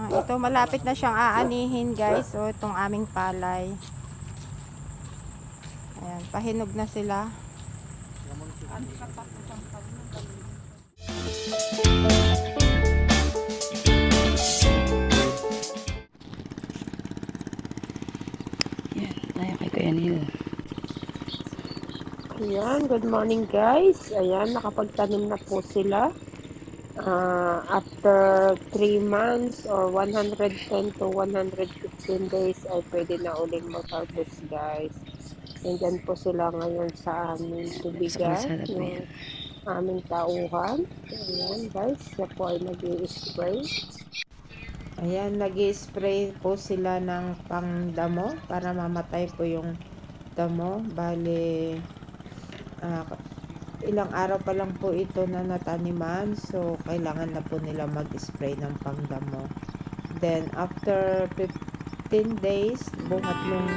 Ito malapit na siyang aanihin guys. So itong aming palay. Ayan, pahinog na sila. Yan, tayo kay Kuya Neil. Ayan, good morning guys. Ayan, nakapagtanim na po sila. After 3 months or 110 to 115 days ay pwede na uling mag-harvest guys. Nandyan po sila ngayon sa aming Sa tubigan, kalsada po yan. yung aming tauhan. Ayan guys, siya po ay nag-i-spray. Ayan, nag-i-spray po sila ng pangdamo para mamatay po yung damo. Bale, ilang araw pa lang po ito na nataniman. So, kailangan na po nila mag-spray ng pangdamo. Then, after 15 days, buhat nung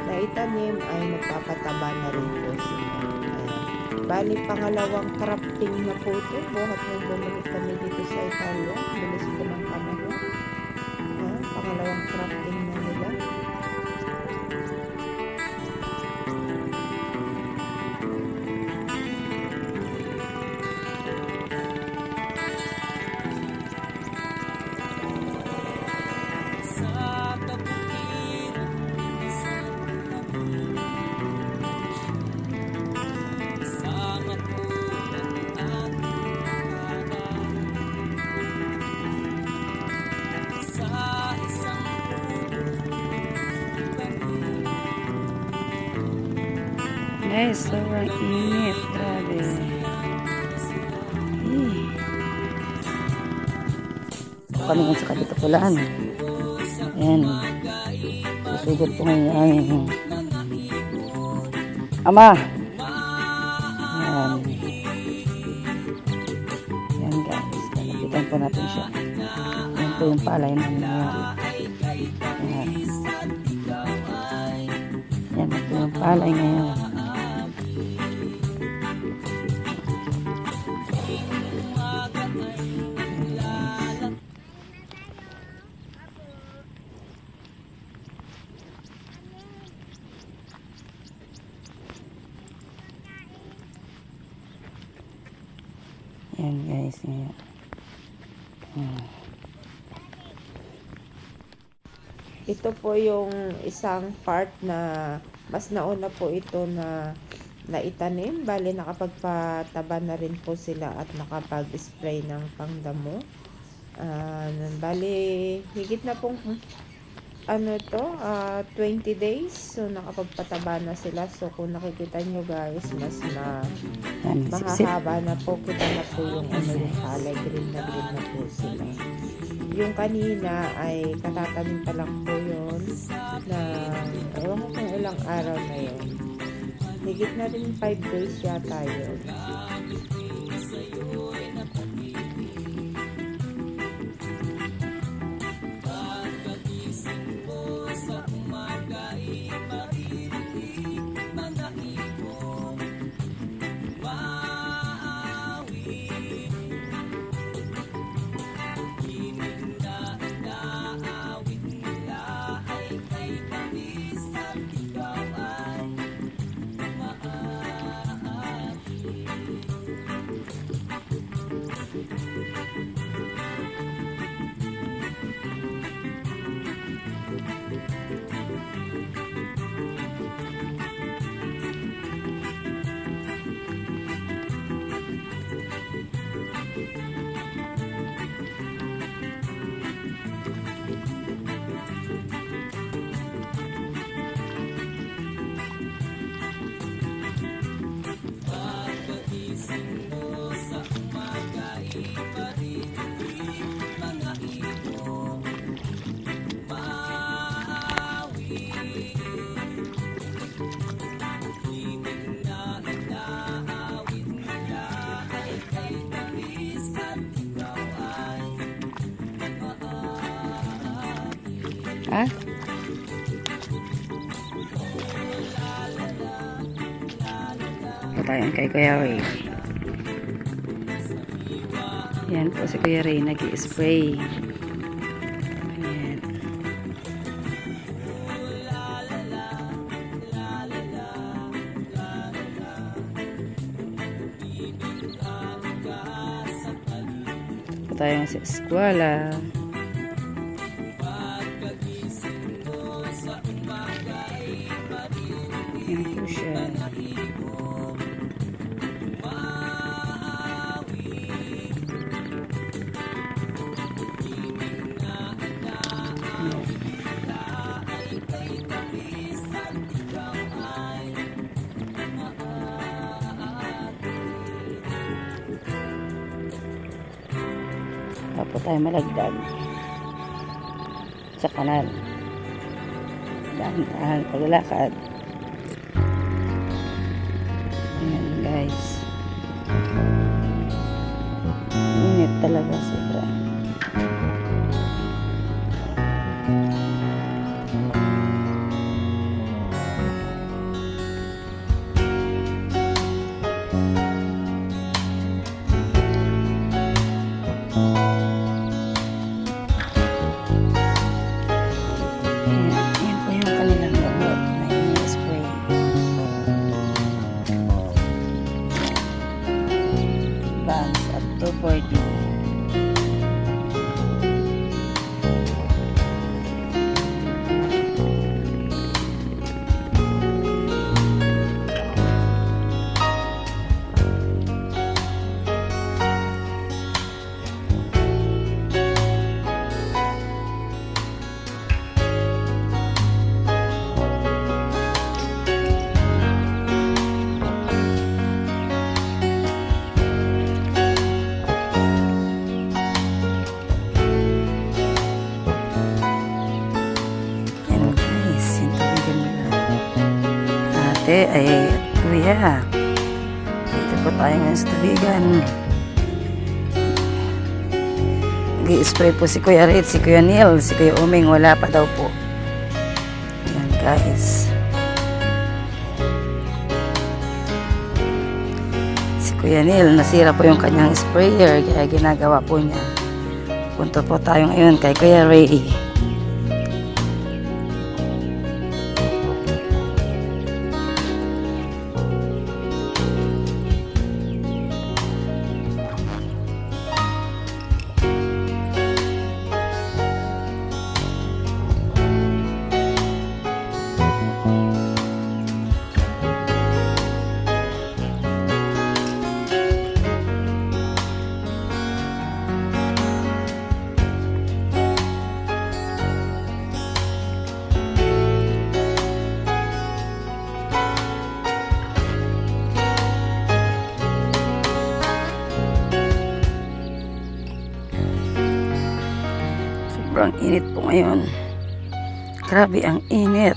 naitanim ay magpapataba na rin po sila. Ayan. Bali, pangalawang crafting na po ito. Buhat nung bumalik kami dito sa Italia. Bilis po ng panahon. Pangalawang crafting na nila. Guys, sobrang init. Grabe. Kami ngayon sa Kapitapulaan. Ayan. Susugot po ngayon aming ama. Ayan. Ayan guys. Lalapitan po natin siya. Ayan po yung palay namin ngayon. Ayan. Ayan po yung palay ngayon. Ayan guys, ayan. Ito po yung isang part na mas nauna po ito na naitanim. Bali, nakapagpataba na rin po sila at nakapag-spray ng pangdamo. Bali, higit na pong 20 days. So, nakapagpataba na sila. So, kung nakikita nyo guys, mas mahahaba na po. Kita na po yung yung palay. Green na po sila. Yung kanina ay katatanim pa lang po yun na ewan ko kung ilang araw na yun. Higit na rin 5 days yata yun. Ha? Patayan kay Kuya Ray. Yan po si Kuya Ray nag-i-spray. tayo sa eskwela. Yan po siya. Tapos tayo malagdag sa kanal. Dahan-dahan paglalakad. Ayan guys. Init talaga sobra. Ayan po yung kanilang gamot na ini-spray. Advance up to 40. Yan guys, yung tubigan nila. Ate ay kuya. Dito po tayo ngayon sa tubigan. Nag-i-spray po si Kuya Rit, si Kuya Neil, si Kuya Uming, wala pa daw po. Yan guys. Si Kuya Neil, nasira po yung kanyang sprayer, kaya ginagawa po niya. Punto po tayo ngayon kay Kuya Ray. Sobrang init po ngayon. Grabe ang init.